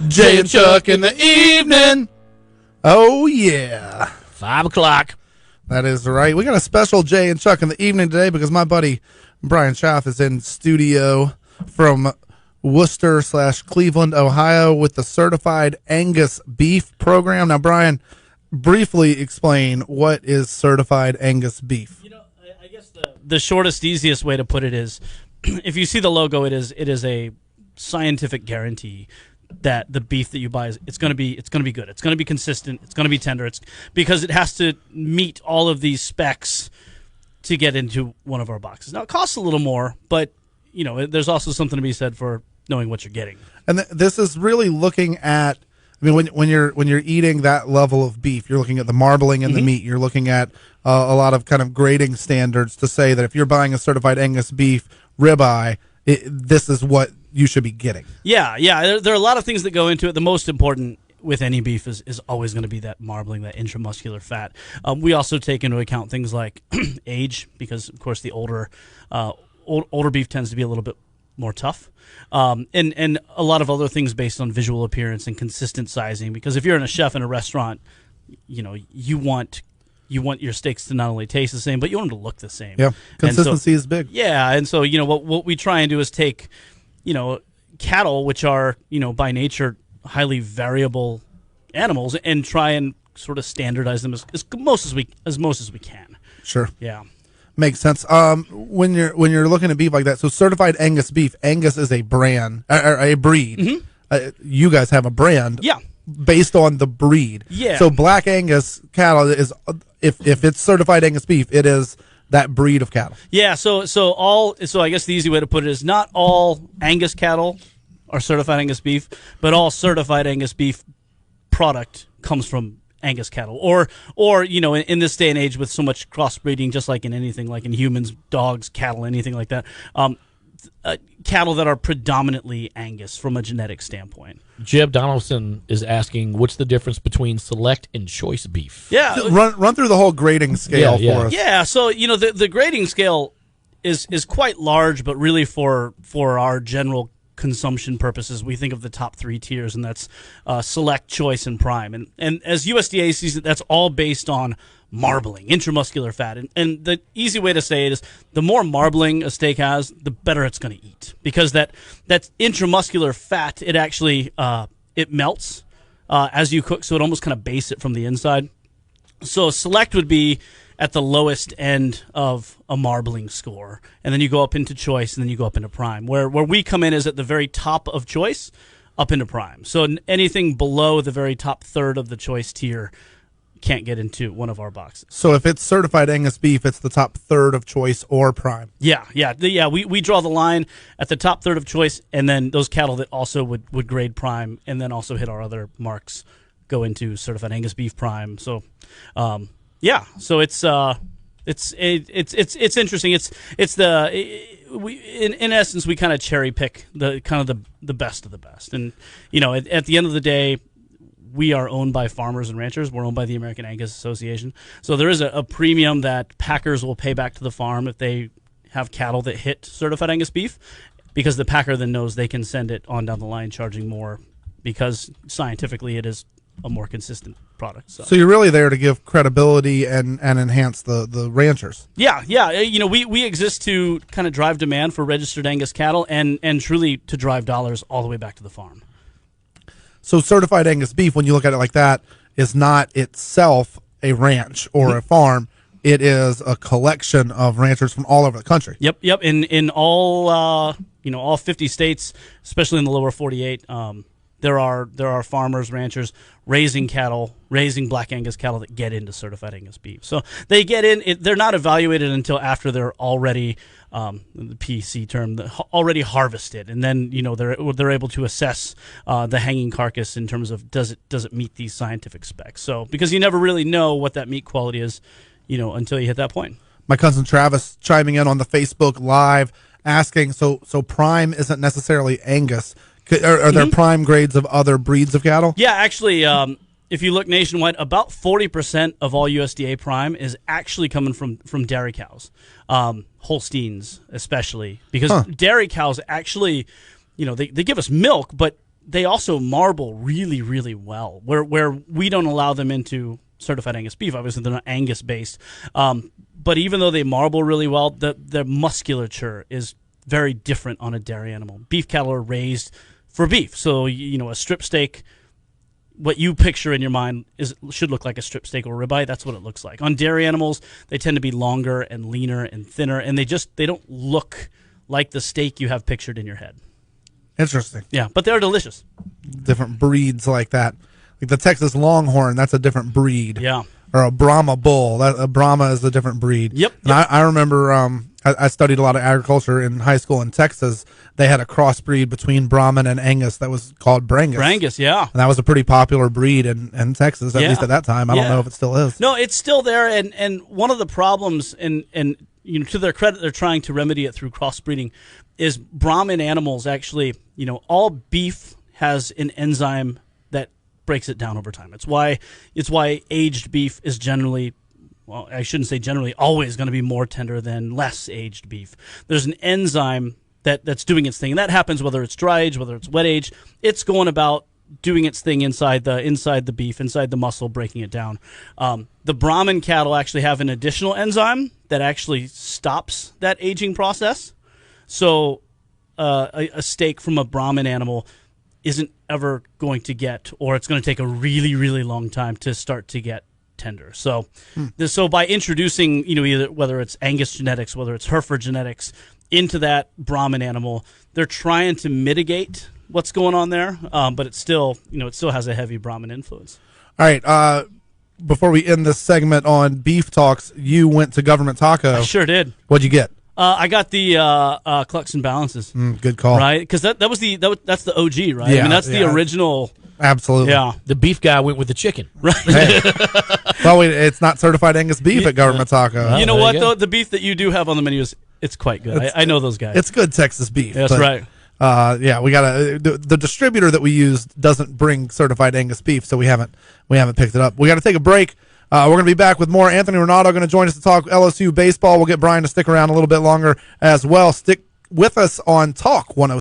Jay and Chuck in the evening. Oh, yeah. 5 o'clock. That is right. We got a special Jay and Chuck in the evening today because my buddy Brian Schaff is in studio from Worcester/Cleveland, Ohio with the Certified Angus Beef program. Now, Brian, briefly explain what is Certified Angus Beef. You know, I guess the shortest, easiest way to put it is, if you see the logo, it is a scientific guarantee that the beef that you buy it's going to be good. It's going to be consistent. It's going to be tender. It's because it has to meet all of these specs to get into one of our boxes. Now it costs a little more, but you know, there's also something to be said for knowing what you're getting. And this is really looking at. I mean, when you're eating that level of beef, you're looking at the marbling in the meat. You're looking at a lot of kind of grading standards to say that if you're buying a Certified Angus Beef ribeye, this is what you should be getting. Yeah. There are a lot of things that go into it. The most important with any beef is always going to be that marbling, that intramuscular fat. We also take into account things like age, because of course the older beef tends to be a little bit more tough, and a lot of other things based on visual appearance and consistent sizing. Because if you're a chef in a restaurant, you know you want your steaks to not only taste the same, but you want them to look the same. Yeah, consistency is big. Yeah, and so what we try and do is take cattle, which are by nature highly variable animals, and try and sort of standardize them as most as we can. Sure. Yeah. Makes sense. When you're looking at beef like that, so Certified Angus Beef, Angus is a brand, a breed. Mm-hmm. You guys have a brand, yeah, based on the breed. Yeah. So Black Angus cattle is, if it's Certified Angus Beef, it is that breed of cattle. Yeah. So I guess the easy way to put it is not all Angus cattle are Certified Angus Beef, but all Certified Angus Beef product comes from Angus cattle, or in this day and age with so much crossbreeding, just like in anything, like in humans, dogs, cattle, anything like that, cattle that are predominantly Angus from a genetic standpoint. Jeb Donaldson is asking, what's the difference between select and choice beef? Yeah, run through the whole grading scale for us. Yeah, so the grading scale is quite large, but really for our general consumption purposes, we think of the top 3 tiers, and that's select, choice, and prime. And as USDA sees it, that's all based on marbling, intramuscular fat. And the easy way to say it is the more marbling a steak has, the better it's going to eat, because that intramuscular fat, it actually it melts as you cook, so it almost kind of base it from the inside. So select would be at the lowest end of a marbling score, and then you go up into choice, and then you go up into prime. Where we come in is at the very top of choice, up into prime. So anything below the very top third of the choice tier can't get into one of our boxes. So if it's Certified Angus Beef, it's the top third of choice or prime. Yeah. We draw the line at the top third of choice, and then those cattle that also would grade prime, and then also hit our other marks, go into Certified Angus Beef prime. So, yeah. So it's interesting. In essence, we kind of cherry pick the best of the best, and at the end of the day, we are owned by farmers and ranchers. We're owned by the American Angus Association. So there is a premium that packers will pay back to the farm if they have cattle that hit Certified Angus Beef, because the packer then knows they can send it on down the line charging more, because scientifically it is a more consistent product. So you're really there to give credibility and enhance the ranchers. Yeah. We exist to kind of drive demand for registered Angus cattle and truly to drive dollars all the way back to the farm. So Certified Angus Beef, when you look at it like that, is not itself a ranch or a farm. It is a collection of ranchers from all over the country. Yep. In all 50 states, especially in the lower 48, there are farmers, ranchers raising cattle, raising Black Angus cattle that get into Certified Angus Beef. So they get in. They're not evaluated until after they're already, the PC term, already harvested, and then they're able to assess the hanging carcass in terms of does it meet these scientific specs. So because you never really know what that meat quality is, until you hit that point. My cousin Travis chiming in on the Facebook Live asking, so prime isn't necessarily Angus. Are there prime grades of other breeds of cattle? Yeah, actually, if you look nationwide, about 40% of all USDA prime is actually coming from dairy cows, Holsteins especially, because dairy cows actually, they give us milk, but they also marble really, really well. Where we don't allow them into certified Angus beef. Obviously, they're not Angus based. But even though they marble really well, their musculature is very different on a dairy animal. Beef cattle are raised for beef, so a strip steak. What you picture in your mind should look like a strip steak or ribeye. That's what it looks like. On dairy animals, they tend to be longer and leaner and thinner, and they don't look like the steak you have pictured in your head. Interesting. Yeah, but they're delicious. Different breeds like that. Like the Texas Longhorn, that's a different breed. Yeah. Or a Brahma bull. A Brahma is a different breed. Yep. And I remember I studied a lot of agriculture in high school in Texas. They had a crossbreed between Brahman and Angus that was called Brangus. Brangus, yeah. And that was a pretty popular breed in Texas, at least at that time. I don't know if it still is. No, it's still there. And one of the problems, and to their credit, they're trying to remedy it through crossbreeding, is Brahman animals actually, all beef has an enzyme that breaks it down over time. It's why aged beef is generally, well, I shouldn't say generally, always going to be more tender than less aged beef. There's an enzyme that's doing its thing, and that happens whether it's dry aged, whether it's wet aged. It's going about doing its thing inside the beef, inside the muscle, breaking it down. The Brahman cattle actually have an additional enzyme that actually stops that aging process. So a steak from a Brahman animal isn't ever going to get, or it's going to take a really, really long time to start to get tender. So, so by introducing, either whether it's Angus genetics, whether it's Hereford genetics into that Brahman animal, they're trying to mitigate what's going on there, but it still has a heavy Brahman influence. All right. Before we end this segment on beef talks, you went to Government Taco. I sure did. What'd you get? I got the Clucks and Balances. Good call. Right? Because that's the OG, right? Yeah, I mean, that's the original. Absolutely. Yeah. The beef guy went with the chicken. Right. Hey. Well, it's not certified Angus beef at Government Taco. You know there what, you go. though? The beef that you do have on the menu it's quite good. I know those guys. It's good Texas beef. That's right. We got the distributor that we used doesn't bring certified Angus beef, so we haven't picked it up. We got to take a break. We're going to be back with more. Anthony Renato going to join us to talk LSU baseball. We'll get Brian to stick around a little bit longer as well. Stick with us on Talk 106.